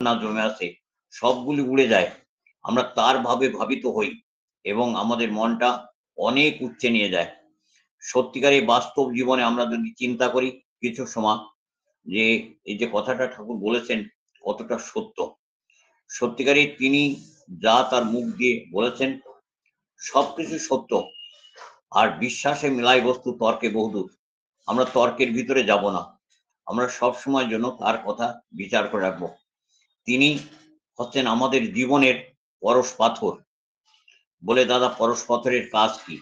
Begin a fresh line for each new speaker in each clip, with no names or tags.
না জমে আসে সবগুলি উড়ে যায়, আমরা তার ভাবে ভাবিত হই এবং আমাদের মনটা অনেক উচ্চে নিয়ে যায়। সত্যিকারের বাস্তব জীবনে আমরা যদি চিন্তা করি কিছু সময়, যে এই যে কথাটা ঠাকুর বলেছেন কতটা সত্য। সত্যিকারের তিনি যা তার মুখ দিয়ে বলেছেন সবকিছু সত্য। আর বিশ্বাসে মিলাই বস্তু তর্কে বহুদূর। আমরা তর্কের ভিতরে যাব না, আমরা সব সময় জন্য তার কথা বিচার করে রাখবো। তিনি হচ্ছেন আমাদের জীবনের পরশ পাথর। বলে দাদা পরশ পাথরের কাজ কি?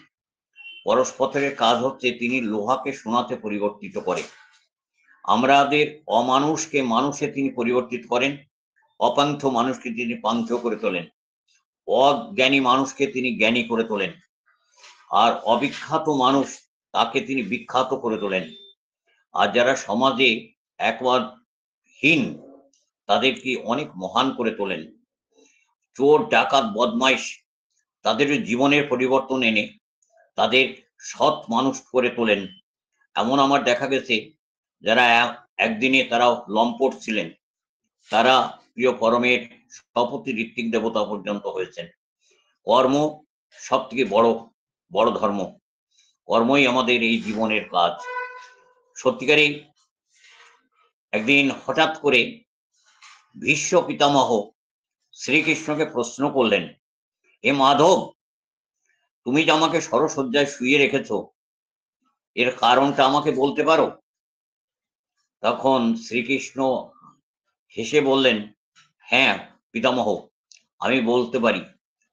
পরশ পাথরের কাজ হচ্ছে তিনি লোহাকে সোনাতে পরিবর্তিত করে। আমাদের অমানুষকে মানুষে তিনি পরিবর্তিত করেন, অপান্থ মানুষকে তিনি পান্থ করে তোলেন, অজ্ঞানী মানুষকে তিনি জ্ঞানী করে তোলেন, আর অবিখ্যাত মানুষ তাকে তিনি বিখ্যাত করে তোলেন। আর যারা সমাজে একবার হীন তাদেরকে অনেক মহান করে তোলেন। চোর ডাকাত বদমাইশ তাদের জীবনের পরিবর্তন এনে তাদের সৎ মানুষ করে তোলেন। এমন আমার দেখা গেছে যারা একদিনে তারা লম্পট ছিলেন, তারা প্রিয় পরমের শপথি ঋত্বিক দেবতা পর্যন্ত হয়েছেন। কর্ম সব থেকে বড় বড় ধর্ম, কর্মই আমাদের এই জীবনের কাজ। সত্যিকারই একদিন হঠাৎ করে ভীষ্ম পিতামহ শ্রীকৃষ্ণকে প্রশ্ন করলেন, এ মাধব, তুমি যে আমাকে সরসজ্জায় শুয়ে রেখেছ, এর কারণটা আমাকে বলতে পারো? তখন শ্রীকৃষ্ণ হেসে বললেন, হ্যাঁ পিতামহ, আমি বলতে পারি,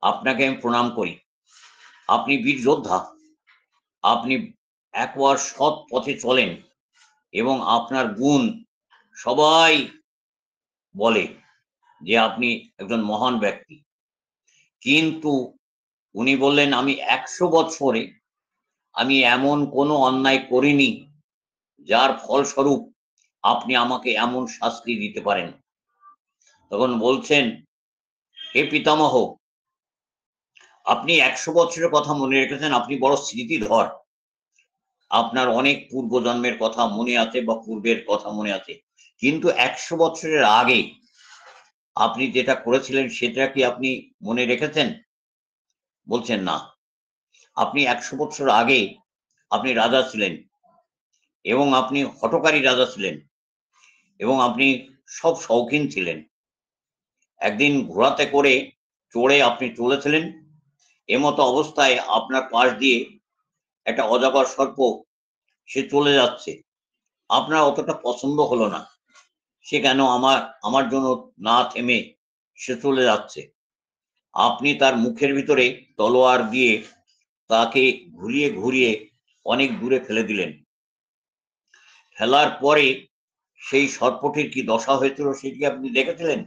আপনাকে আমি প্রণাম করি। আপনি বীর যোদ্ধা, আপনি একবার সৎ পথে চলেন এবং আপনার গুণ সবাই বলে যে আপনি একজন মহান ব্যক্তি। কিন্তু উনি বললেন, আমি 100 বছরে আমি এমন কোনো অন্যায় করিনি যার ফলস্বরূপ আপনি আমাকে এমন শাস্তি দিতে পারেন। তখন বলছেন, হে পিতামহ, আপনি 100 বছরের কথা মনে রেখেছেন, আপনি বড় স্মৃতিধর, আপনার অনেক পূর্ব জন্মের কথা মনে আছে বা পূর্বের কথা মনে আছে, কিন্তু 100 বছরের আগে আপনি যেটা করেছিলেন সেটা কি আপনি মনে রেখেছেন? বলছেন না। আপনি 100 বছর আগে আপনি রাজা ছিলেন এবং আপনি হঠকারী রাজা ছিলেন এবং আপনি সব শৌখিন ছিলেন। একদিন ঘোড়াতে করে চড়ে আপনি চলেছিলেন, এমতো অবস্থায় আপনার পাশ দিয়ে একটা অজগর সর্প সে চলে যাচ্ছে, আপনার অতটা পছন্দ হলো না, সে কেন আমার জন্য না থেমে সে চলে যাচ্ছে। আপনি তার মুখের ভিতরে তলোয়ার দিয়ে তাকে ঘুরিয়ে ঘুরিয়ে অনেক দূরে ফেলে দিলেন। ফেলার পরে সেই সর্পটির কি দশা হয়েছিল সেটি আপনি দেখেছিলেন?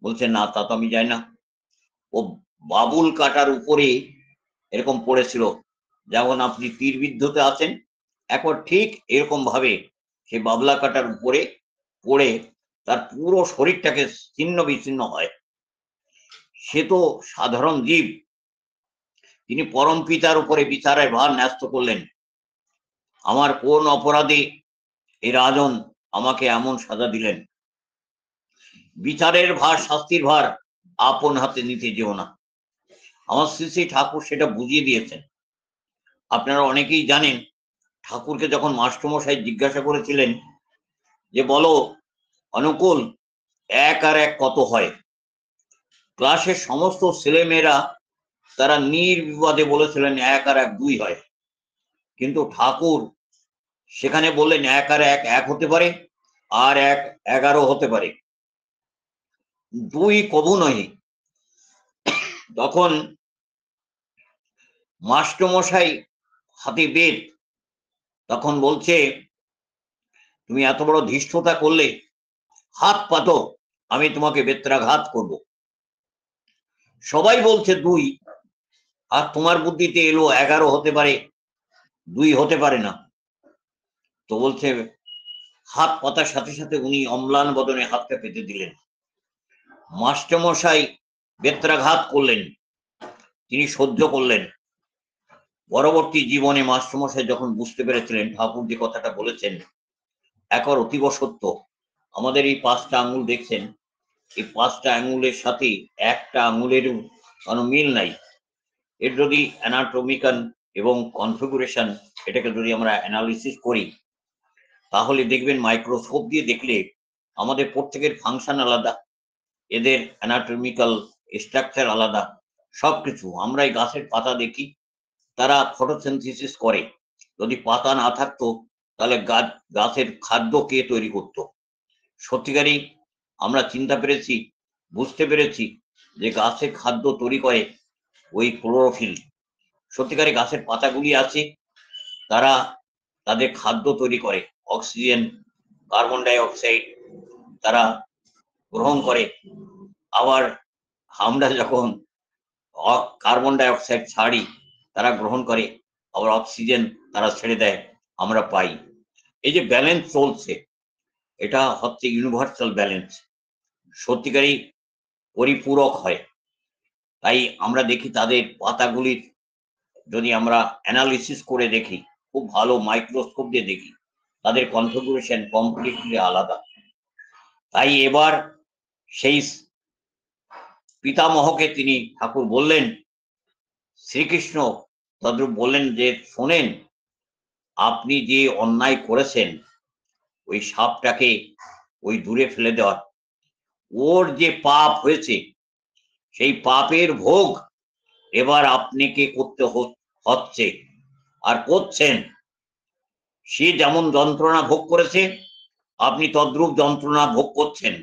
বলছেন না, তা তো আমি জানি না। ও বাবুল কাটার উপরে এরকম পড়েছিল, যেমন আপনি তীর বিদ্ধতে আছেন, এখন ঠিক এরকম ভাবে সে বাবলা কাটার উপরে পড়ে তার পুরো শরীরটাকে ছিন্ন বিচ্ছিন্ন হয়। সে তো সাধারণ জীব, তিনি পরম পিতার উপরে বিচারের ভার ন্যস্ত করলেন। আমার কোন অপরাধে এই রাজন আমাকে এমন সাজা দিলেন? বিচারের ভার, শাস্তির ভার আপন হাতে নিতে যেও না। আমার শ্রী শ্রী ঠাকুর সেটা বুঝিয়ে দিয়েছেন। আপনারা অনেকেই জানেন, ঠাকুরকে যখন মাস্টারমশাই জিজ্ঞাসা করেছিলেন যে বলো অনুকূল, 1 আর 1 কত হয়, ক্লাসের সমস্ত ছেলেমেয়েরা তারা নির্বিবাদে বলেছিলেন 1 আর 1 2 হয়। কিন্তু ঠাকুর সেখানে বললেন 1 আর 1 1 হতে পারে, আর 1 11 হতে পারে, 2 কবু নয়। তখন মাস্টারমশাই হাতে বেদ, তখন বলছে, তুমি এত বড় ধৃষ্টতা করলে, হাত পাতো, আমি তোমাকে বেত্রাঘাত করব। সবাই বলছে 2, আর তোমার বুদ্ধিতে এলো 11 হতে পারে, 2 হতে পারে না। তো বলছে, হাত পাতার সাথে সাথে উনি অম্লান বদনে হাতটা পেতে দিলেন। মাস্টারমশাই বেত্রাঘাত করলেন, তিনি সহ্য করলেন। পরবর্তী জীবনে মাস্টারমশাই যখন বুঝতে পেরেছিলেন ঠাকুর যে কথাটা বলেছেন একবার অতীব সত্য, আমাদের এই 5টা আঙ্গুল দেখছেন, এই 5টা আঙুলের সাথে একটা আঙুলেরও কোনো মিল নাই। এর যদি অ্যানাটমিক্যাল এবং কনফিগুরেশন এটাকে যদি আমরা অ্যানালিসিস করি, তাহলে দেখবেন মাইক্রোস্কোপ দিয়ে দেখলে আমাদের প্রত্যেকের ফাংশন আলাদা, এদের অ্যানাটমিক্যাল স্ট্রাকচার আলাদা, সবকিছু। আমরা এই গাছের পাতা দেখি, তারা ফটোসিনথেসিস করে। যদি পাতা না থাকতো তাহলে গাছের খাদ্য কে তৈরি করতো? সত্যিকারই আমরা চিন্তা পেরেছি, বুঝতে পেরেছি যে গাছের খাদ্য তৈরি করে ওই ক্লোরোফিল। সত্যিকারে গাছের পাতাগুলি আছে, তারা তাদের খাদ্য তৈরি করে, অক্সিজেন, কার্বন ডাই অক্সাইড তারা গ্রহণ করে। আবার আমরা যখন কার্বন ডাই অক্সাইড ছাড়ি, তারা গ্রহণ করে, আবার অক্সিজেন তারা ছেড়ে দেয়, আমরা পাই। এই যে ব্যালেন্স চলছে, এটা হচ্ছে ইউনিভার্সাল ব্যালেন্স, সত্যিকারই পরিপূরক হয়। তাই আমরা দেখি তাদের পাতাগুলির যদি আমরা অ্যানালিসিস করে দেখি, খুব ভালো মাইক্রোস্কোপ দিয়ে দেখি, তাদের কনফিগুরেশন কমপ্লিটলি আলাদা। তাই এবার সেই পিতামহকে তিনি ঠাকুর বললেন, শ্রীকৃষ্ণ তদ্রূপ বললেন যে শোনেন, আপনি যে অন্যায় করেছেন ওই সাপটাকে ওই দূরে ফেলে দেওয়ার, ওর যে পাপ হয়েছে সেই পাপের ভোগ এবার আপনাকে করতে হচ্ছে আর করছেন। সে যেমন যন্ত্রণা ভোগ করেছে আপনি তদ্রূপ যন্ত্রণা ভোগ করছেন।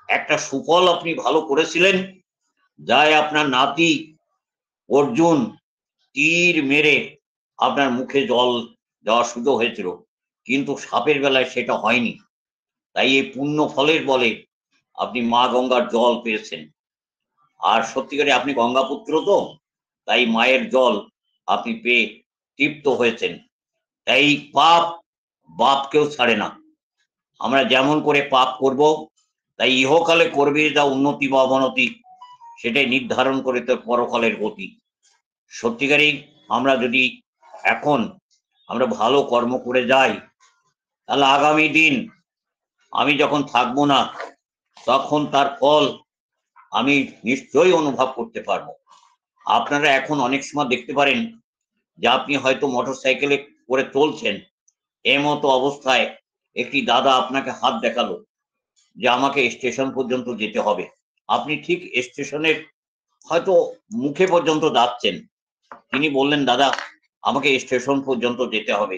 একটা সুফল আপনি ভালো করেছিলেন, যাই আপনার নাতি অর্জুন তীর মেরে আপনার মুখে জল দেওয়ার সুযোগ হয়েছিল, কিন্তু সাপের বেলায় সেটা হয়নি। তাই এই পুণ্য ফলের বলে আপনি মা গঙ্গার জল পেয়েছেন। আর সত্যিকারে আপনি গঙ্গাপুত্র তো, তাই মায়ের জল আপনি পেয়ে তৃপ্ত হয়েছেন। তাই পাপ বাপকেও ছাড়ে না। আমরা যেমন করে পাপ করব, তাই ইহকালে করবে যা উন্নতি বা অবনতি, সেটাই নির্ধারণ করে তোর পরকালের গতি। সত্যিকারই আমরা যদি এখন আমরা ভালো কর্ম করে যাই, তাহলে আগামী দিন আমি যখন থাকবো না, তখন তার ফল আমি নিশ্চয়ই অনুভব করতে পারবো। আপনারা এখন অনেক সময় দেখতে পারেন যে আপনি হয়তো মোটর সাইকেলে করে চলছেন, এমতো অবস্থায় একটি দাদা আপনাকে হাত দেখালো যে আমাকে স্টেশন পর্যন্ত যেতে হবে। আপনি ঠিক স্টেশনের হয়তো মুখে পর্যন্ত যাচ্ছেন, তিনি বললেন, দাদা আমাকে স্টেশন পর্যন্ত যেতে হবে,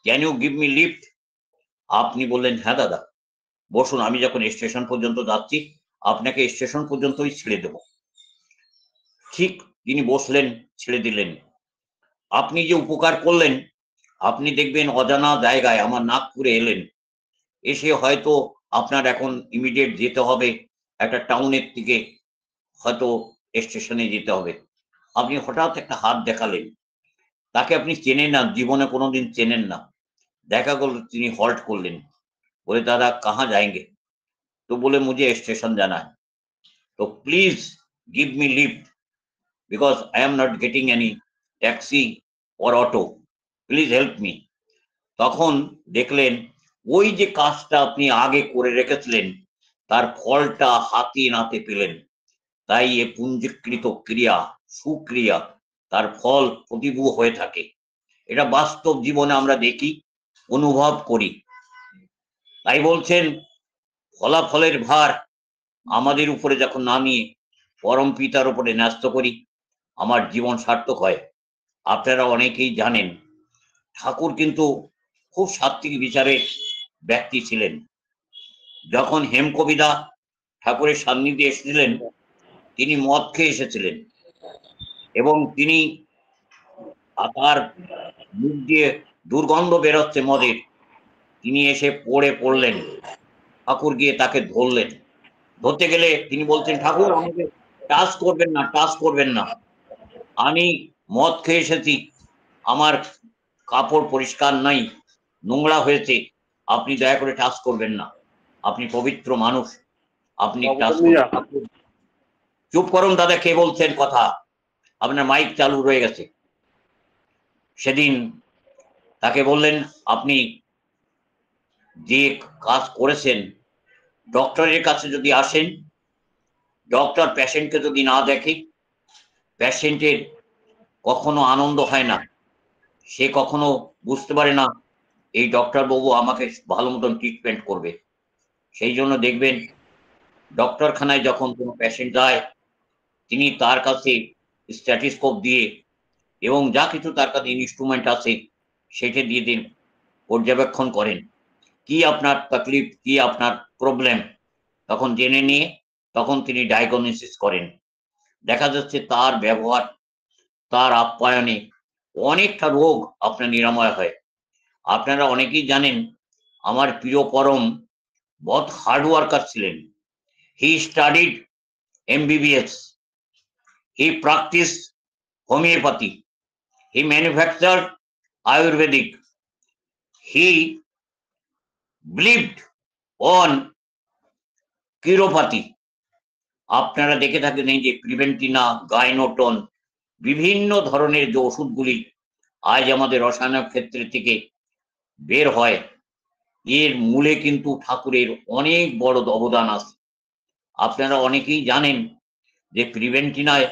can you give me lift? আপনি বললেন, হ্যাঁ দাদা বসুন, আমি যখন স্টেশন পর্যন্ত যাচ্ছি আপনাকে স্টেশন পর্যন্তই ছেড়ে দেব। ঠিক তিনি বসলেন, ছেড়ে দিলেন। আপনি যে উপকার করলেন, আপনি দেখবেন অজানা জায়গায় আমার নাগপুরে এলেন, এসে হয়তো আপনার এখন ইমিডিয়েট যেতে হবে একটা টাউনের দিকে, হয়তো স্টেশনে যেতে হবে। আপনি হঠাৎ একটা হাত দেখালেন, তাকে আপনি চেনেন না, জীবনে কোনোদিন চেনেন না, দেখা গেল তিনি হল্ট করলেন, बोले दादा कहाँ जाएंगे? तो बोले मुझे स्टेशन जाना है, तो please give me lift because I am not getting any taxi और ऑटो, प्लीज हेल्प मी। তখন দেখলেন ওই যে কাজটা আপনি আগে করে রেখেছিলেন তার ফলটা হাতে নাতে পেলেন। তাই এ পুঞ্জীকৃত ক্রিয়া, সুক্রিয়া, তার ফল প্রতিভূ হয়ে থাকে। এটা বাস্তব জীবনে আমরা দেখি, অনুভব করি। তাই বলছেন ফলাফলের ভার আমাদের উপরে যখন নামিয়ে পরম পিতার উপরে ন্যস্ত করি, আমার জীবন সার্থক হয়। আপনারা অনেকেই জানেন ঠাকুর কিন্তু খুব সাত্ত্বিক বিচারের ব্যক্তি ছিলেন। যখন হেমকবিদা ঠাকুরের সান্নিধ্যে এসেছিলেন, তিনি মদ খেয়ে এসেছিলেন এবং তিনি তার মুখ দিয়ে দুর্গন্ধ বেরোচ্ছে মদের, তিনি এসে পড়লেন। ঠাকুর গিয়ে তাকে ধরলেন, ধরতে গেলে তিনি বলছেন, ঠাকুর আমাকে টাচ করবেন না, টাচ করবেন না, আমি মদ খেয়ে এসেছি, আমার কাপড় পরিষ্কার নাই, নোংরা হয়েছে, আপনি দয়া করে টাচ করবেন না, আপনি পবিত্র মানুষ, আপনি টাচ করবেন। চুপ করুন দাদা, কে বলছেন কথা? আপনার মাইক চালু রয়ে গেছে। সেদিন তাকে বললেন, আপনি যে কাজ করেছেন ডক্টরের কাছে যদি আসেন, ডক্টর পেশেন্টকে যদি না দেখে, পেশেন্টের কখনো আনন্দ হয় না, সে কখনো বুঝতে পারে না এই ডক্টর বাবু আমাকে ভালো মতন ট্রিটমেন্ট করবে। সেই জন্য দেখবেন ডক্টরখানায় যখন কোনো পেশেন্ট যায়, তিনি তার কাছে স্ট্যাথোস্কোপ দিয়ে এবং যা কিছু তার কাছে ইনস্ট্রুমেন্ট আছে সেটা দিয়ে দিন পর্যবেক্ষণ করেন কি আপনার তকলিফ, কি আপনার প্রবলেম, তখন জেনে নিয়ে তখন তিনি ডায়াগনোসিস করেন। দেখা যাচ্ছে তার ব্যবহার, তার আপ্যায়নে অনেকটা রোগ আপনার নিরাময় হয়। আপনারা অনেকেই জানেন আমার প্রিয় পরম বহুত হার্ড ওয়ার্কার ছিলেন। হি studied MBBS, he practice homeopathy, he manufacture Ayurvedic, he believed on কিউরোপ্যাথি। আপনারা দেখে থাকেন এই যে প্রিভেন্টিনা, গাইনোটন, বিভিন্ন ধরনের যে ওষুধগুলি আজ আমাদের রসায়ন ক্ষেত্রে থেকে বের হয়, এর মূলে কিন্তু ঠাকুরের অনেক বড় অবদান আছে। আপনারা অনেকেই জানেন যে প্রিভেন্টিনায়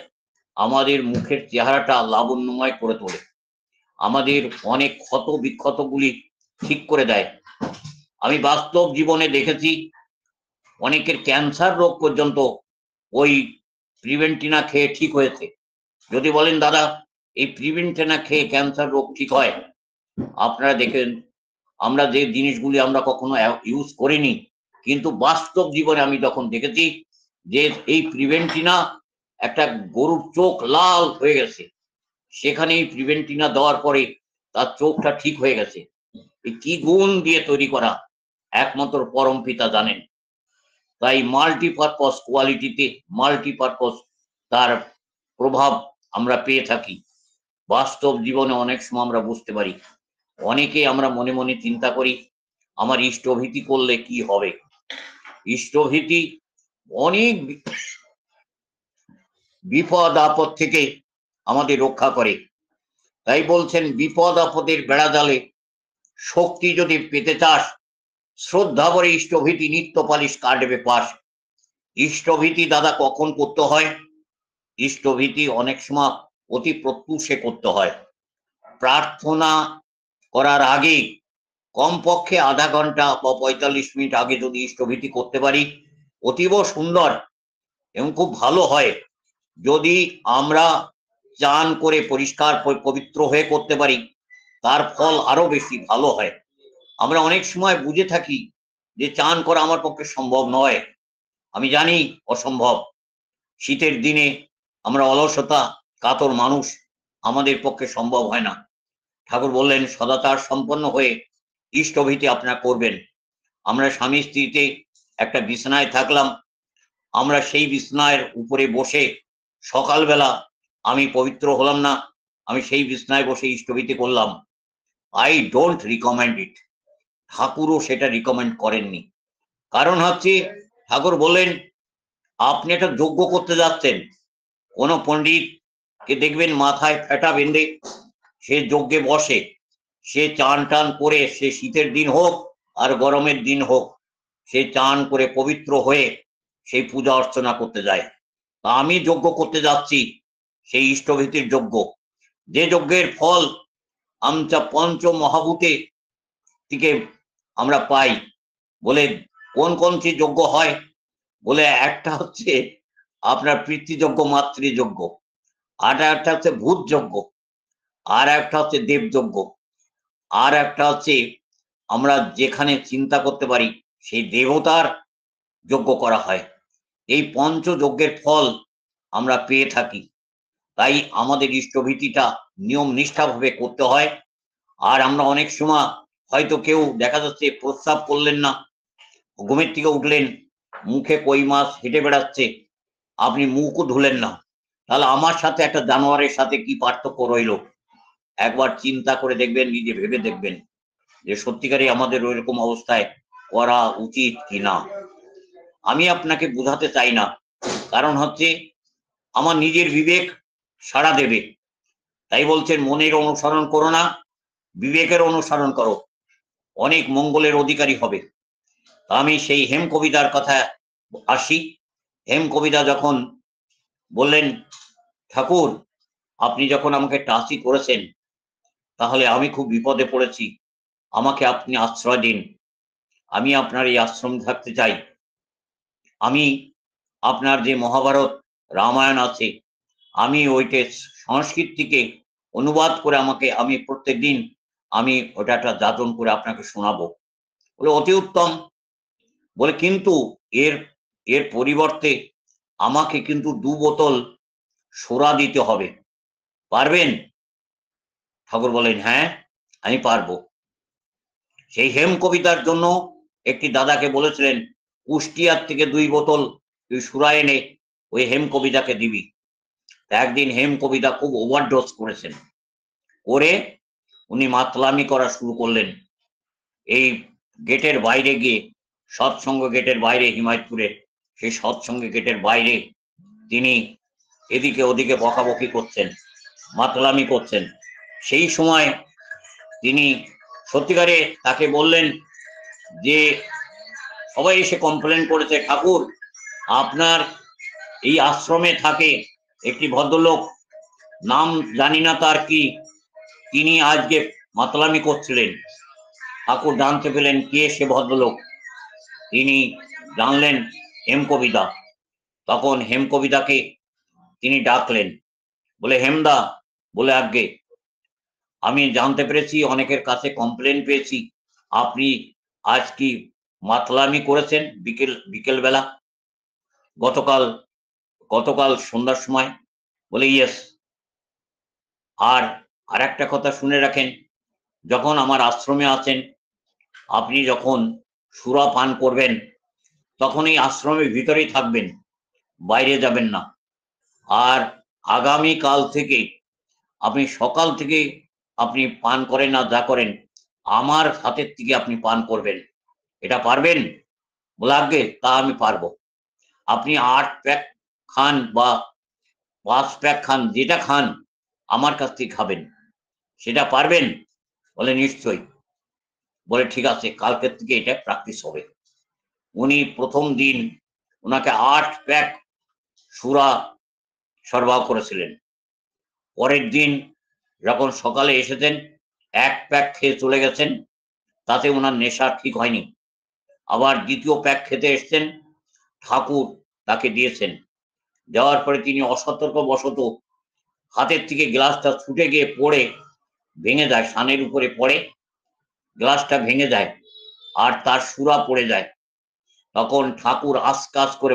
আমাদের মুখের চেহারাটা লাবণ্যময় করে তোলে, আমাদের অনেক ক্ষত বিক্ষতগুলি ঠিক করে দেয়। আমি বাস্তব জীবনে দেখেছি অনেকের ক্যান্সার রোগ পর্যন্ত ওই প্রিভেন্টিনা খেয়ে ঠিক হয়েছে। যদি বলেন দাদা এই প্রিভেন্টিনা খেয়ে ক্যান্সার রোগ ঠিক হয়, আপনারা দেখেন আমরা যে জিনিসগুলি আমরা কখনো ইউজ করিনি, কিন্তু বাস্তব জীবনে আমি যখন দেখেছি যে এই প্রিভেন্টিনা, একটা গরুর চোখ লাল হয়ে গেছে, সেখানে এই প্রিভেন্টিনা দেওয়ার পরে তার চোখটা ঠিক হয়ে গেছে। এই কি গুণ দিয়ে তৈরি করা একমাত্র পরম পিতা জানেন। তাই মাল্টিপারপাস কোয়ালিটিতে মাল্টিপারপাস তার প্রভাব আমরা পেয়ে থাকি। বাস্তব জীবনে অনেক সময় আমরা বুঝতে পারি, অনেকে আমরা মনে মনে চিন্তা করি আমার ইষ্টভীতি করলে কি হবে। ইষ্টভীতি অনেক বিপদ আপদ থেকে আমাদের রক্ষা করে। তাই বলছেন বিপদ আপদের বেড়া জালে শক্তি যদি পেতে চাস, শ্রদ্ধা করে ইষ্টভীতি নিত্য পালিশ কাটবে পাশ। ইষ্টভীতি দাদা কখন করতে হয়? ইষ্টভীতি অনেক সময় অতি প্রত্যুষে করতে হয়। প্রার্থনা করার আগে কমপক্ষে আধা ঘন্টা বা 45 মিনিট আগে যদি ইষ্টভীতি করতে পারি, অতীব সুন্দর এবং খুব ভালো হয়। যদি আমরা চান করে পরিষ্কার পবিত্র হয়ে করতে পারি, তার ফল আরো বেশি ভালো হয়। আমরা অনেক সময় বুঝে থাকি যে চান করা আমার পক্ষে সম্ভব নয়, আমি জানি অসম্ভব। শীতের দিনে আমরা অলসতা কাতর মানুষ, আমাদের পক্ষে সম্ভব হয় না। ঠাকুর বললেন সদাচার সম্পন্ন হয়ে ইষ্টভীতি আপনারা করবেন। আমরা স্বামী স্ত্রীতে একটা বিছানায় থাকলাম, আমরা সেই বিছানার উপরে বসে সকালবেলা আমি পবিত্র হলাম না, আমি সেই বিছানায় বসে ইষ্টভীতি করলাম, আই ডোন্ট রিকমেন্ড ইট। ঠাকুরও সেটা রিকমেন্ড করেননি। কারণ হচ্ছে ঠাকুর বললেন আপনি একটা যজ্ঞ করতে যাচ্ছেন, কোন পণ্ডিত কে দেখবেন মাথায় ফেটা বেঁধে সে যজ্ঞে বসে, সে চান টান করে, সে শীতের দিন হোক আর গরমের দিন হোক, সে চান করে পবিত্র হয়ে সেই পূজা অর্চনা করতে যায়। তা আমি যজ্ঞ করতে যাচ্ছি সেই ইষ্টভীতির যজ্ঞ, যে যজ্ঞের ফল আমচা পঞ্চ মহাভূতে থেকে আমরা পাই। বলে কোন কোন যে যজ্ঞ হয়, বলে একটা হচ্ছে আপনার পিতৃযজ্ঞ, মাতৃযজ্ঞ, আর একটা হচ্ছে ভূত যজ্ঞ, আর একটা হচ্ছে দেবযজ্ঞ, আর একটা হচ্ছে আমরা যেখানে চিন্তা করতে পারি সেই দেবতার যজ্ঞ করা হয়। এই পঞ্চযজ্ঞের ফল আমরা পেয়ে থাকি। তাই আমাদের ইষ্টভীতিটা নিয়ম নিষ্ঠাভাবে করতে হয়। আর আমরা অনেক সময় হয়তো কেউ দেখা যাচ্ছে প্রস্রাব করলেন না, ঘুমের থেকে উঠলেন, মুখে কই মাছ হেঁটে বেড়াচ্ছে, আপনি মুখও ধুলেন না, তাহলে আমার সাথে একটা জানোয়ারের সাথে কি পার্থক্য রইল? একবার চিন্তা করে দেখবেন, নিজে ভেবে দেখবেন যে সত্যিকারই আমাদের ওইরকম অবস্থায় করা উচিত কিনা। আমি আপনাকে বোঝাতে চাই না, কারণ হচ্ছে আমার নিজের বিবেক সাড়া দেবে। তাই বলছেন মনের অনুসরণ করো না, বিবেকের অনুসরণ করো, অনেক মঙ্গলের অধিকারী হবে। আমি সেই হেম কবিতার কথা আসি। হেম কবিতা যখন বললেন, ঠাকুর আপনি যখন আমাকে টাচি করেছেন, তাহলে আমি খুব বিপদে পড়েছি, আমাকে আপনি আশ্রয় দিন, আমি আপনার এই আশ্রমে থাকতে চাই। আমি আপনার যে মহাভারত রামায়ণ আছে, আমি ওইটা সংস্কৃত থেকে অনুবাদ করে আমাকে, আমি প্রত্যেকদিন আমি ওটা একটা যাতন করে আপনাকে শোনাবো। বলে অতি উত্তম। বলে কিন্তু এর এর পরিবর্তে আমাকে কিন্তু 2 বোতল সোরা দিতে হবে, পারবেন? ঠাকুর বলেন, হ্যাঁ আমি পারবো। সেই হেম কবিতার জন্য একটি দাদাকে বলেছিলেন, কুষ্টিয়ার থেকে 2 বোতল তুই সুরা এনে ওই হেম কবিতাকে দিবি। একদিন হেম কবিতা খুব ওভারডোজ করেছেন, করে উনি মাতলামি করা শুরু করলেন। এই গেটের বাইরে গিয়ে, সৎসঙ্গ গেটের বাইরে, হিমায়তপুরে সেই সৎসঙ্গ গেটের বাইরে তিনি এদিকে ওদিকে বকাবকি করছেন, মাতলামি করছেন। সেই সময় তিনি সত্যিকারে তাকে বললেন যে, সবাই এসে কমপ্লেন করেছে, ঠাকুর আপনার এই আশ্রমে থাকে একটি ভদ্রলোক, নাম জানি না তার কি, তিনি আজকে মাতলামি করছিলেন। ঠাকুর জানতে পেলেন কে সে ভদ্রলোক, তিনি জানলেন হেম কবিতা। তখন হেম কবিতাকে তিনি ডাকলেন, বলে, হেমদা, বলে আজ্ঞে, আমি জানতে পেরেছি অনেকের কাছে কমপ্লেন পেয়েছি আপনি আজ কি মাতলামি করেছেন বিকেল বেলা, গতকাল গতকাল সন্ধ্যার সময়। বলে ইয়েস। আর আরেকটা কথা শুনে রাখেন, যখন আমার আশ্রমে আছেন, আপনি যখন সুরা পান করবেন তখন এই আশ্রমের ভিতরেই থাকবেন, বাইরে যাবেন না। আর আগামী কাল থেকে আপনি সকাল থেকে আপনি পান করেন না যা করেন, আমার হাতের থেকে আপনি পান করবেন, এটা পারবেন? বলে আজ্ঞে তা আমি পারবো। আপনি 8 প্যাক খান বা 5 প্যাক খান, যেটা খান আমার কাছ থেকে খাবেন, সেটা পারবেন? বলে নিশ্চয়ই। বলে ঠিক আছে, কালকের থেকে এটা প্র্যাকটিস হবে। উনি প্রথম দিন ওনাকে 8 প্যাক সুরা সরবরাহ করেছিলেন। পরের দিন যখন সকালে এসেছেন 1 প্যাক খেয়ে চলে গেছেন, তাতে ওনার নেশা ঠিক হয়নি। আবার দ্বিতীয় প্যাক খেতে এসছেন, ঠাকুর তাকে দিয়েছেন। দেওয়ার পরে তিনি অসতর্ক বশত হাতের থেকে গ্লাসটা ছুটে গিয়ে পড়ে ভেঙে যায়, সানের উপরে পড়ে গ্লাসটা ভেঙে যায় আর তার সুরা পড়ে যায়। তখন ঠাকুর আস্কাস করে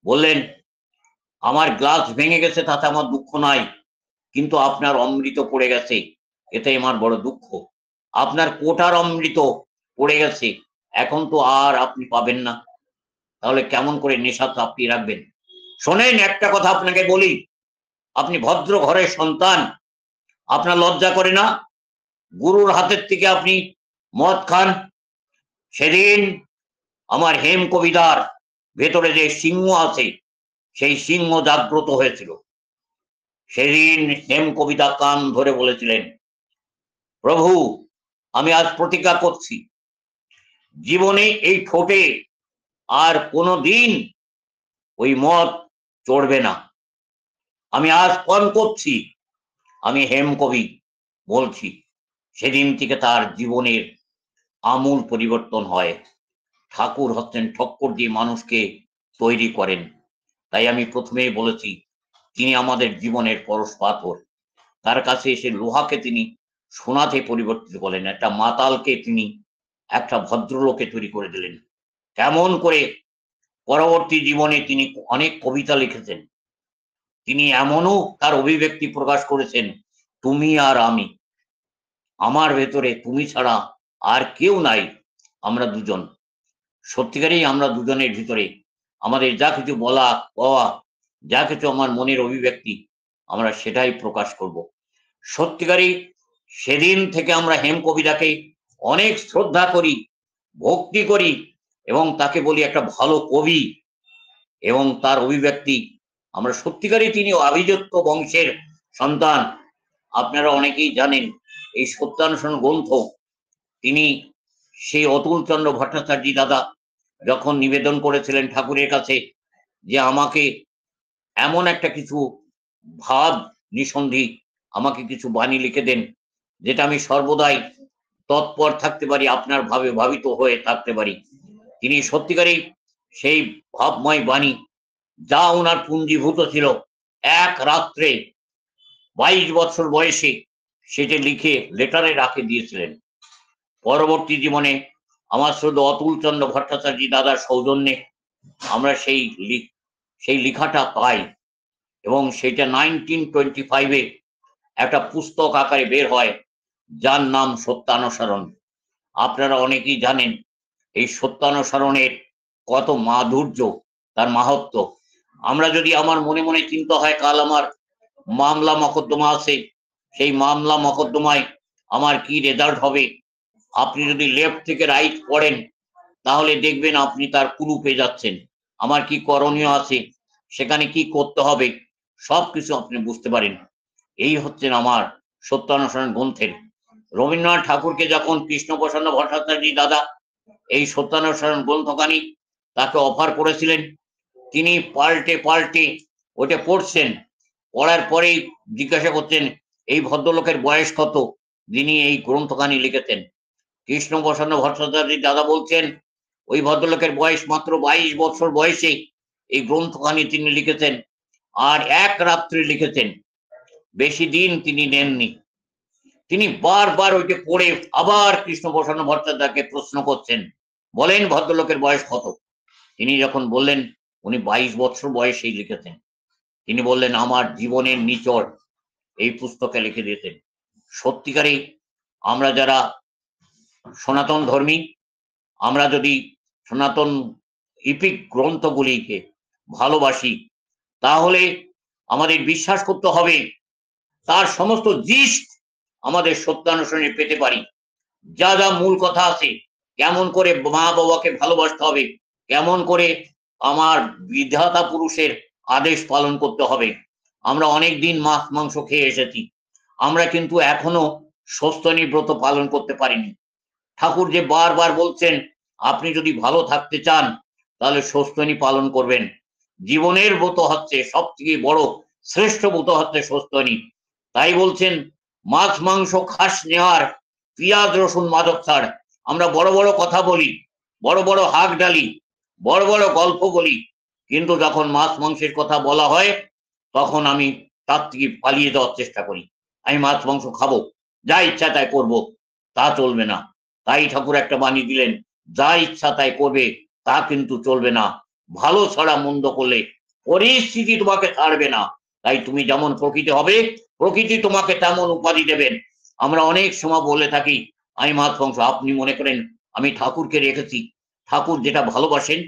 বললেন, আমার গ্লাস ভেঙে গেছে তাতে আমার দুঃখ নাই, কিন্তু আপনার অমৃত পড়ে গেছে, এতে আমার বড় দুঃখ। আপনার কোটার অমৃত পড়ে গেছে, এখন তো আর আপনি পাবেন না, তাহলে কেমন করে নেশা চাপিয়ে রাখবেন? শোনেন, একটা কথা আপনাকে বলি, আপনি ভদ্র ঘরের সন্তান, আপনার লজ্জা করে না? গুরুর হাতের থেকে আপনি মদ খান। সেদিন আমার হেম কবিতার ভেতরে যে সিংহ আছে, সেই সিংহ জাগ্রত হয়েছিল। সেদিন হেম কবিতা কান ধরে বলেছিলেন, প্রভু আমি আজ প্রতিজ্ঞা করছি, জীবনে এই ঠোঁটে আর কোনো দিন ওই মদ চড়বে না। আমি আজ পান করছি, আমি হেম কবি বলছি। সেদিন থেকে তার জীবনের আমূল পরিবর্তন হয়। ঠাকুর হচ্ছেন ঠক্কর দিয়ে মানুষকে তৈরি করেন। তাই আমি প্রথমেই বলেছি, তিনি আমাদের জীবনের পরশ পাথর। তার কাছে এসে লোহাকে তিনি সোনাতে পরিবর্তিত করলেন, একটা মাতালকে তিনি একটা ভদ্রলোকে তৈরি করে দিলেন। কেমন করে পরবর্তী জীবনে তিনি অনেক কবিতা লিখেছেন। তিনি এমনও তার অভিব্যক্তি প্রকাশ করেছেন, তুমি আর আমি, আমার ভেতরে তুমি ছাড়া আর কেউ নাই, আমরা দুজন। সত্যিকারেই আমরা দুজনের ভিতরে আমাদের যা কিছু বলা কওয়া, যা কিছু আমার মনের অভিব্যক্তি, আমরা সেটাই প্রকাশ করব। সত্যিকারই সেদিন থেকে আমরা হেম কবিতাকে অনেক শ্রদ্ধা করি, ভক্তি করি এবং তাকে বলি একটা ভালো কবি। এবং তার অভিব্যক্তি, আমরা সত্যিকারই তিনি অভিজাত্য বংশের সন্তান। আপনারা অনেকেই জানেন এই সত্যানুসরণ গ্রন্থ তিনি সেই অতুলচন্দ্র ভট্টাচার্য দাদা যখন নিবেদন করেছিলেন ঠাকুরের কাছে যে আমাকে এমন একটা কিছু ভাব নিঃসন্ধি, আমাকে কিছু বাণী লিখে দেন যেটা আমি সর্বদাই তৎপর থাকতে পারি, আপনার ভাবে ভাবিত হয়ে থাকতে পারি। তিনি সত্যিকারই সেই ভাবময় বাণী যা ওনার পুঞ্জীভূত ছিল, এক রাত্রে 22 বছর বয়সে সেটা লিখে লেটারে রাখে দিয়েছিলেন। পরবর্তী জীবনে আমার শুধু অতুলচন্দ্র ভট্টাচার্য দাদার সৌজন্যে আমরা সেই লেখাটা পাই এবং সেটা 1925-এ একটা পুস্তক আকারে বের হয়, যার নাম সত্যানুসরণ। আপনারা অনেকেই জানেন এই সত্যানুসরণের কত মাধুর্য, তার মাহাত্ম্য। আমরা যদি আমার মনে মনে চিন্তা হয় কাল আমার মামলা মকদ্দমা আছে, সেই মামলা মকদ্দমায় আমার কি রেজাল্ট হবে, আপনি যদি লেফট থেকে রাইট পড়েন তাহলে দেখবেন আপনি তার কুলু পেয়ে যাচ্ছেন। আমার কি করণীয় আছে, সেখানে কি করতে হবে, সবকিছু আপনি বুঝতে পারেন। এই হচ্ছেন আমার সত্যানুসরণ গ্রন্থের। রবীন্দ্রনাথ ঠাকুরকে যখন কৃষ্ণপ্রসন্ন ভট্টাচার্য দাদা এই সত্যানুসরণ গ্রন্থখানি তাকে অফার করেছিলেন, তিনি পাল্টে পাল্টে ওটা পড়ছেন। পড়ার পরেই জিজ্ঞাসা করছেন এই ভদ্রলোকের বয়স কত, যিনি এই গ্রন্থখানি লিখেছেন। কৃষ্ণপ্রসন্ন ভট্টাচার্য দাদা বলছেন ওই ভদ্রলোকের বয়স মাত্র 22 বছর বয়সে এই গ্রন্থখানি তিনি লিখেছেন, আর এক রাত্রে লিখেছেন, বেশি দিন তিনি নেননি। তিনি বারবার ওইটা পড়ে আবার কৃষ্ণপ্রসন্ন ভট্টাচার্যকে প্রশ্ন করছেন, বলেন ভদ্রলোকের বয়স কত। তিনি যখন বললেন উনি 22 বছর বয়সেই লিখেছেন, তিনি বললেন আমার জীবনের নিচড় এই পুস্তকে লিখে দিয়েছেন। সত্যিকারই আমরা যারা সনাতন ধর্মী, আমরা যদি সনাতন ইপিক গ্রন্থগুলিকে ভালোবাসি, তাহলে আমাদের বিশ্বাস করতে হবে তার সমস্ত জিষ্ট আমাদের সত্যানুসরণে পেতে পারি। যা যা মূল কথা আছে, কেমন করে মা বাবাকে ভালোবাসতে হবে, কেমন করে আমার বিধাতা পুরুষের আদেশ পালন করতে হবে। আমরা অনেক দিন মাছ মাংস খেয়ে এসেছি, আমরা কিন্তু এখনো সস্তনী ব্রত পালন করতে পারিনি। ঠাকুর যে বারবার বলছেন আপনি যদি ভালো থাকতে চান তাহলে সস্তনী পালন করবেন। জীবনের ব্রত হচ্ছে সব থেকে বড় শ্রেষ্ঠ ব্রত হচ্ছে সস্তনী। তাই বলছেন মাছ মাংস খাস নেওয়ার, পেঁয়াজ রসুন মাদক ছাড়। আমরা বড় বড় কথা বলি, বড় বড় হাঁক ডালি, বড় বড় গল্প বলি, কিন্তু যখন মাছ মাংসের কথা বলা হয় তখন আমি তার থেকে পালিয়ে যাওয়ার চেষ্টা করি। আমি মাছ মাংস খাবো, যা ইচ্ছা তাই করবো, তা চলবে না। তাই ঠাকুর একটা বাণী দিলেন, যা ইচ্ছা তাই করবে তা কিন্তু চলবে না। ভালো ছাড়া মন্দ করলে পরিস্থিতি তোমাকে ছাড়বে না। তাই তুমি যেমন প্রকৃতি হবে, প্রকৃতি তোমাকে তেমন উপাধি দেবেন। আমরা অনেক সময় বলে থাকি আমি মাছ মাংস, আপনি মনে করেন আমি ঠাকুরকে রেখেছি, ঠাকুর যেটা ভালোবাসেন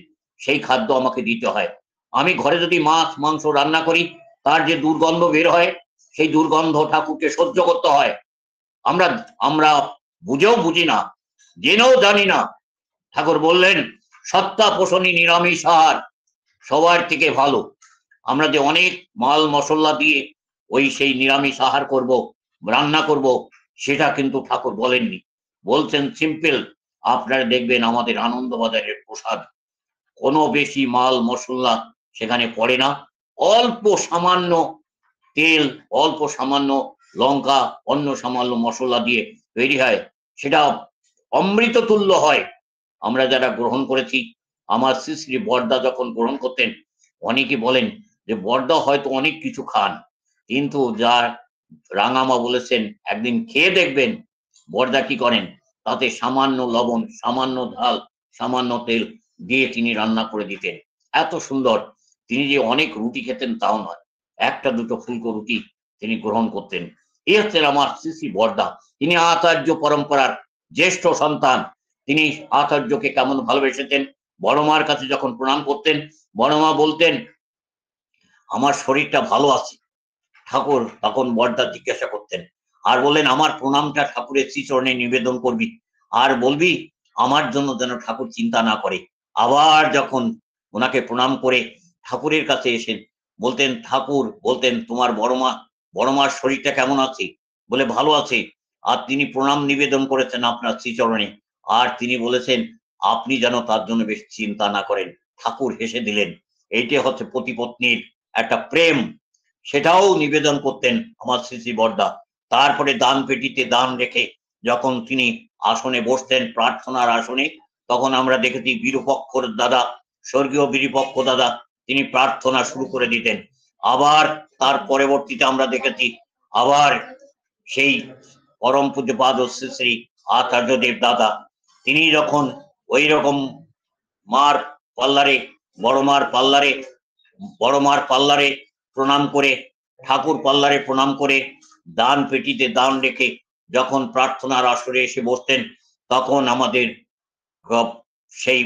সেই খাদ্য আমাকে দিতে হয়। আমি ঘরে যদি মাছ মাংস রান্না করি, তার যে দুর্গন্ধ বের হয়, সেই দুর্গন্ধ ঠাকুরকে সহ্য করতে হয়। আমরা আমরা বুঝেও বুঝি না, জেনেও জানি না। ঠাকুর বললেন সত্তা পোষণী নিরামিষ আহার সবার থেকে ভালো। আমরা যে অনেক মাল মশলা দিয়ে ওই সেই নিরামিষ আহার করব, রান্না করব, সেটা কিন্তু ঠাকুর বলেননি। বলছেন সিম্পল, আপনারা দেখবেন আমাদের আনন্দবাজারের প্রসাদ কোনো বেশি মাল মশলা সেখানে পড়ে না, অল্প সামান্য তেল, অল্প সামান্য লঙ্কা, অন্য সামান্য মশলা দিয়ে তৈরি হয়, সেটা অমৃত তুল্য হয়। আমরা যারা গ্রহণ করেছি, আমার শ্রী শ্রী বড়দা যখন গ্রহণ করতেন, অনেকে বলেন যে বড়দা হয়তো অনেক কিছু খান, কিন্তু যার রাঙামা বলেছেন একদিন খেয়ে দেখবেন বড়দা কি করেন, তাতে সামান্য লবণ, সামান্য ঝাল, সামান্য তেল দিয়ে তিনি রান্না করে দিতেন। এত সুন্দর। তিনি যে অনেক রুটি খেতেন তাও নয়, একটা দুটো ফুলকো রুটি তিনি গ্রহণ করতেন। এই হচ্ছেন আমার শ্রী শ্রী বড়দা। তিনি আচার্য পরম্পরার জ্যেষ্ঠ সন্তান। তিনি আচার্যকে কেমন ভালোবেসেছেন, বড় মার কাছে যখন প্রণাম করতেন, বড় মা বলতেন আমার শরীরটা ভালো আছে। ঠাকুর তখন বড়দা জিজ্ঞাসা করতেন, আর বললেন আমার প্রণামটা ঠাকুরের শ্রীচরণে নিবেদন করবি, আর বলবি আমার জন্য যেন ঠাকুর চিন্তা না করে। আবার যখন ওনাকে প্রণাম করে ঠাকুরের কাছে এসে বলতেন, ঠাকুর বলতেন তোমার বড় মার শরীরটা কেমন আছে, বলে ভালো আছে। আর তিনি প্রণাম নিবেদন করেছেন আপনার শ্রীচরণে, আর তিনি বলেছেন আপনি যেন তার জন্য বেশ চিন্তা না করেন। ঠাকুর হেসে দিলেন। এইটা হচ্ছে পতি পত্নীর একটা প্রেম, সেটাও নিবেদন করতেন আমার শ্রী বড়দা। তারপরে দান পেটিতে দান রেখে যখন তিনি আসনে বসতেন, প্রার্থনার আসনে, তখন আমরা দেখেছি বিরূপক্ষর দাদা, স্বর্গীয় বিরূপক্ষ দাদা, তিনি প্রার্থনা শুরু করে দিতেন। আবার তার পরবর্তীতে আমরা দেখেছি আবার সেই পরম পূজ্যপাদ শ্রী শ্রী আচার্যদেব দাদা, তিনি যখন ওই রকম মার পাল্লারে, বড় মার পাল্লারে প্রণাম করে, ঠাকুর পাল্লারে প্রণাম করে, দান পেটিতে দান রেখে যখন প্রার্থনার আসরে এসে বসতেন, তখন আমাদের সেই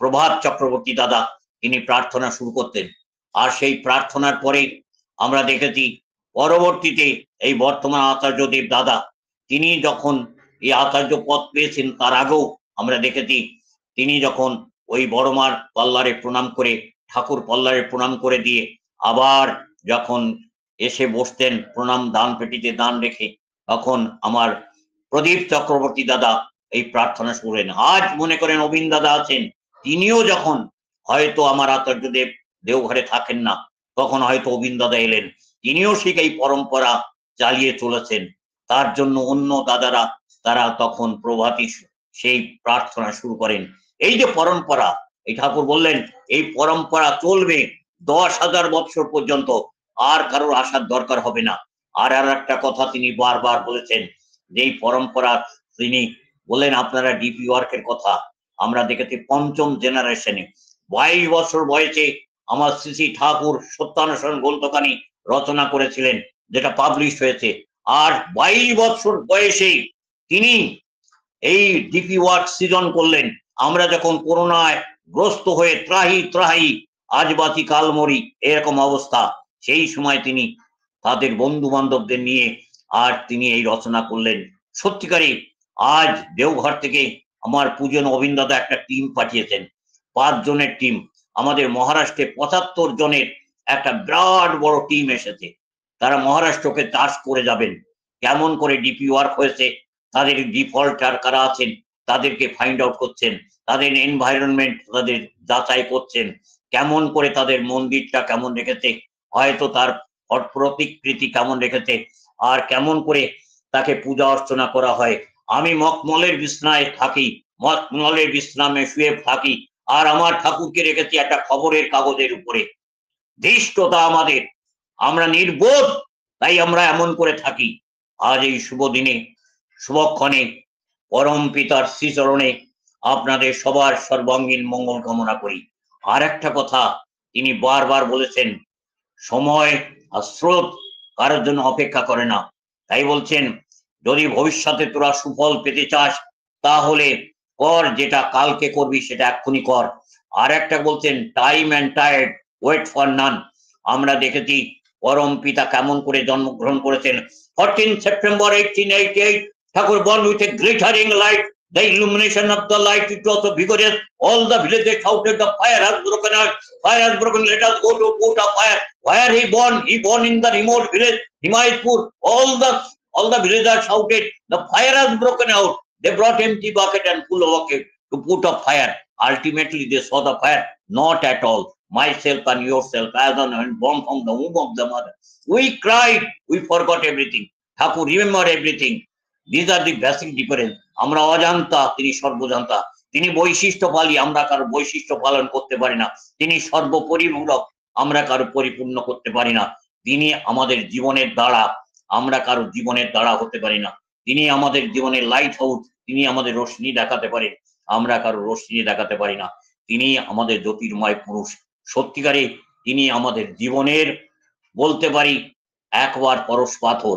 প্রভাত চক্রবর্তী দাদা তিনি প্রার্থনা শুরু করতেন। আর সেই প্রার্থনার পরে আমরা দেখেছি পরবর্তীতে এই বর্তমান আচার্যদেব দাদা, তিনি যখন এই আচার্য পদ পেয়েছেন, তার আগেও আমরা দেখেছি তিনি যখন ওই বড়মার পাল্লারে প্রণাম করে, ঠাকুর পাল্লারে প্রণাম করে দিয়ে আবার যখন এসে বসতেন প্রণাম দান পেটিতে দান রেখে, তখন আমার প্রদীপ চক্রবর্তী দাদা এই প্রার্থনা শুনলেন। আজ মনে করেন অবিন দাদা আছেন, তিনিও যখন হয়তো আমার আচার্যদেব দেওঘরে থাকেন না, তখন হয়তো অবিন দাদা এলেন, তিনিও ঠিক এই পরম্পরা চালিয়ে চলেছেন। তার জন্য অন্য দাদারা তারা তখন প্রভাতী সেই প্রার্থনা শুরু করেন। এই যে পরম্পরা, এই ঠাকুর বললেন এই পরম্পরা চলবে 10,000 বছর পর্যন্ত, আর কারোর আসার দরকার হবে না। আর একটা কথা তিনি বারবার বলেছেন, যে এই পরম্পরা তিনি বলেন, আপনারা ডিপি ওয়ার্কের কথা আমরা দেখেছি 5ম জেনারেশনে 22 বছর বয়সে আমার শ্রী ঠাকুর সত্যানুসরণ গ্রন্থখানি রচনা করেছিলেন, যেটা পাবলিশ হয়েছে। আর 22 বছর বয়সে তিনি এই ডিপি ওয়ার্ক সৃজন করলেন। আমরা যখন করোনায় গ্রস্ত হয়ে ত্রাহি ত্রাহি আজ বাঁচি কাল মরি এরকম অবস্থা, সেই সময় তিনি তাদের বন্ধু বান্ধবদের নিয়ে আর তিনি এই রচনা করলেন। সত্যিকারই আজ দেওঘর থেকে আমার পূজন অবিন দাদা একটা টিম পাঠিয়েছেন, 5 জনের টিম। আমাদের মহারাষ্ট্রে 75 জনের একটা বিরাট বড় টিম এসেছে। তারা মহারাষ্ট্রকে চাষ করে যাবেন, কেমন করে ডিপি ওয়ার্ক হয়েছে, তাদের ডিফল্টার কারা আছেন তাদেরকে ফাইন্ড আউট করছেন, তাদের এনভায়রনমেন্ট তাদের যাচাই করছেন, কেমন করে তাদের মন্দিরটা কেমন রেখেছে, হয়তো তার প্রতিকৃতি কেমন রেখেছে, আর কেমন করে তাকে পূজা অর্চনা করা হয়। আমি মখমলের বিছনায় থাকি, মখমলের বিশ্রামে শুয়ে থাকি, আর আমার ঠাকুরকে রেখেছি একটা খবরের কাগজের উপরে। ধৃষ্টতা আমাদের, আমরা নির্বোধ, তাই আমরা এমন করে থাকি। আজ এই শুভ দিনে শুভক্ষণে পরম পিতার শ্রীচরণে আপনাদের সবার সর্বাঙ্গীন মঙ্গল কামনা করি। আর একটা কথা তিনি বারবার বলেছেন, সময় আর স্রোত কারোর জন্য অপেক্ষা করে না। তাই বলছেন, যদি ভবিষ্যতে তোরা সুফল পেতে চাস তাহলে কর, যেটা কালকে করবি সেটা এক্ষুনি কর। আর একটা বলছেন, time and tired wait for none. আমরা দেখেছি পরম পিতা কেমন করে জন্মগ্রহণ করেছেন। 14 September 1888, Thakur born with a glittering light. The illumination of the light it was so vigorous. All the villagers shouted, the fire has broken out. Fire has broken. Let us go to put a fire. Where he born? He born in the remote village Himayatpur. All the villagers shouted, the fire has broken out. They brought empty bucket and full of bucket to put a fire. Ultimately, they saw the fire. Not at all. Myself and yourself, as on when born from the womb of the mother. We cried. We forgot everything. Thakur remember everything. These are the basic difference. আমরা অজান্তা, তিনি সর্বজান্তা। তিনি বৈশিষ্ট্যপালী, আমরা কারো বৈশিষ্ট্য পালন করতে পারি না। তিনি সর্বপরিপূরক, আমরা কারো পরিপূর্ণ করতে পারি না। তিনি আমাদের জীবনের দ্বারা, আমরা কারো জীবনের দ্বারা হতে পারি না। তিনি আমাদের জীবনের লাইট হাউস, তিনি আমাদের রোশনি দেখাতে পারেন, আমরা কারো রোশনি দেখাতে পারি না। তিনি আমাদের জ্যোতির্ময় পুরুষ। সত্যিকারে তিনি আমাদের জীবনের বলতে পারি একবার পরশ পাথর।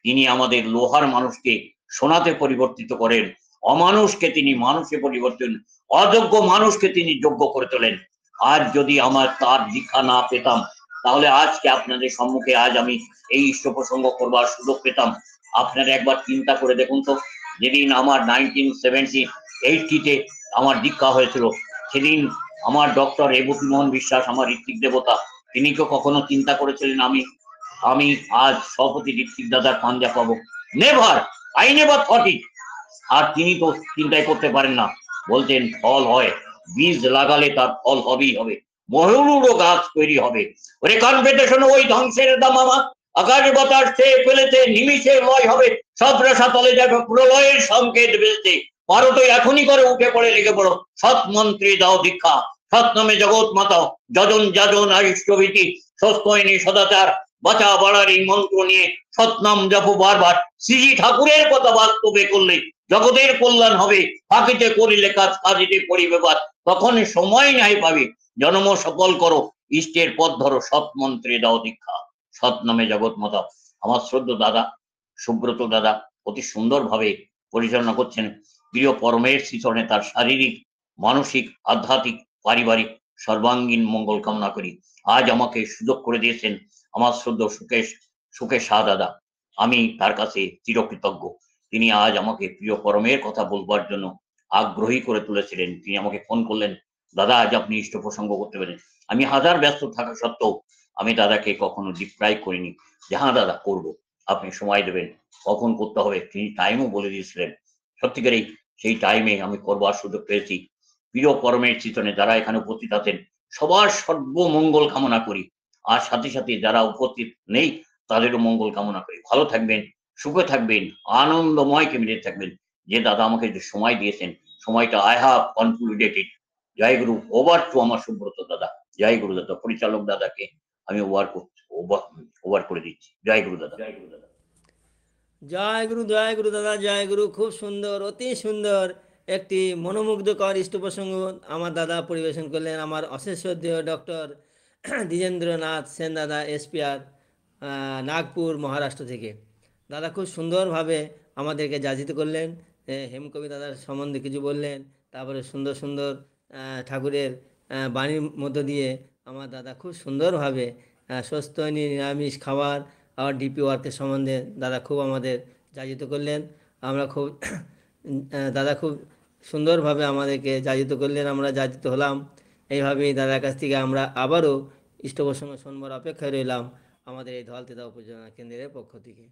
তিনি আমাদের লোহার মানুষকে সোনাতে পরিবর্তিত করেন, অমানুষকে তিনি মানুষে পরিবর্তন, অযোগ্য মানুষকে তিনি যোগ্য করে তোলেন। আজ যদি আমার তার দীক্ষা না পেতাম, তাহলে আজকে আপনাদের সম্মুখে আজ আমি এই ইষ্ট প্রসঙ্গ করবার সুযোগ পেতাম। আপনারা একবার চিন্তা করে দেখুন তো, যেদিন আমার 1980-তে আমার দীক্ষা হয়েছিল, সেদিন আমার ডক্টর রেবতী মোহন বিশ্বাস, আমার ঋত্বিক দেবতা, তিনি তো কখনো চিন্তা করেছিলেন আমি আজ সভাপতি ঋত্বিক দাদার পাঞ্জা পাবো? Never, I never thought it. আর তিনি তো চিন্তাই করতে পারেন না, বলতেন ফল হয়, বীজ লাগালে তার ফল হবেই হবে, মহরুরও গাছ তৈরি হবে। ওরে কান পেতে শোনো ওই ধ্বংসের দামামা, আকাশ বাতাস চেয়ে ফেলেছে, নিমিষে লয় হবে, সব রাশা তলে যাবে, প্রলয়ের সংকেত বেলতে। পারো তো এখনই করে উঠে পড়ে লেগে পড়ো, সৎ মন্ত্রী দাও দীক্ষা, সৎ নামে জগৎ মাতা, যজন যাজন আরিষ্টভীতি, সস্তয়নী সদাচার, বাঁচা বাড়ার এই মন্ত্র নিয়ে সৎনাম জপো বারবার, শ্রী ঠাকুরের কথা বাস্তবে করলে জগতের কল্যাণ হবে, ফাঁকিতে করিলে কাজ কাজিতে করিবে বাদ, তখন সময় নাই পাবে, জন্ম সফল করো, ইষ্টের পথ ধরো, সৎ মন্ত্রে দাও দীক্ষা, সৎ নামে জগৎ মাতা। আমার শ্রদ্ধ দাদা সুব্রত দাদা অতি সুন্দরভাবে পরিচালনা করছেন প্রিয় পরমের শ্রীচরণে তার শারীরিক, মানসিক, আধ্যাত্মিক, পারিবারিক সর্বাঙ্গীন মঙ্গল কামনা করি। আজ আমাকে সুযোগ করে দিয়েছেন আমার শ্রদ্ধ সুকেশ শাহ দাদা, আমি তার কাছে চিরকৃতজ্ঞ। তিনি আজ আমাকে প্রিয় পরমের কথা বলবার জন্য আগ্রহী করে তুলেছিলেন। তিনি আমাকে ফোন করলেন, দাদা আজ আপনি ইষ্ট প্রসঙ্গ করতে পারেন। আমি হাজার ব্যস্ত থাকা সত্ত্বেও আমি দাদাকে কখনো ডিপ্রাই করিনি যে হ্যাঁ দাদা করবো, আপনি সময় দেবেন, কখন করতে হবে তিনি টাইমও বলে দিয়েছিলেন। সত্যিকারেই সেই টাইমে আমি করবার সুযোগ পেয়েছি। প্রিয় পরমের চিন্তনে যারা এখানে উপস্থিত আছেন সবার সর্বমঙ্গল কামনা করি, আর সাথে সাথে যারা উপস্থিত নেই তাদেরও মঙ্গল কামনা করি। ভালো থাকবেন, সুখে থাকবেন, আনন্দময় কেমিনে থাকবেন। যে দাদা আমাকে যে সময় দিয়েছেন, সময়টা I have concluded it. Joy Guru, over two আমার সুব্রত দাদা। জয় গুরু দাদা, পরিচালক দাদাকে আমি ওভার করে দিচ্ছি। জয় গুরু দাদা। জয় গুরু দাদা।
জয় গুরু দাদা, জয় গুরু। খুব সুন্দর, অতি সুন্দর একটি মনোমুগ্ধকর ইষ্ট প্রসঙ্গ আমার দাদা পরিবেশন করলেন। আমার অশেষ শ্রদ্ধেয় ডক্টর দ্বিজেন্দ্রনাথ সেন দাদা, এসপিআর, নাগপুর মহারাষ্ট্র থেকে। দাদা খুব সুন্দরভাবে আমাদেরকে যাচিত করলেন, হেমকবি দাদার সম্বন্ধে কিছু বললেন, তারপরে সুন্দর সুন্দর ঠাকুরের বাণীর মধ্য দিয়ে আমার দাদা খুব সুন্দরভাবে স্বস্ত্যয়নী নিরামিষ খাবার আর ডিপি ওয়ার্কের সম্বন্ধে দাদা খুব আমাদের যাচিত করলেন। আমরা খুব দাদা খুব সুন্দরভাবে আমাদেরকে যাচিত করলেন, আমরা যাচিত হলাম। এইভাবেই দাদার কাছ থেকে আমরা আবারও ইষ্ট প্রসঙ্গ শোনবার অপেক্ষায় রইলাম আমাদের এই ধলতেদা উপজেলা কেন্দ্রের পক্ষ থেকে।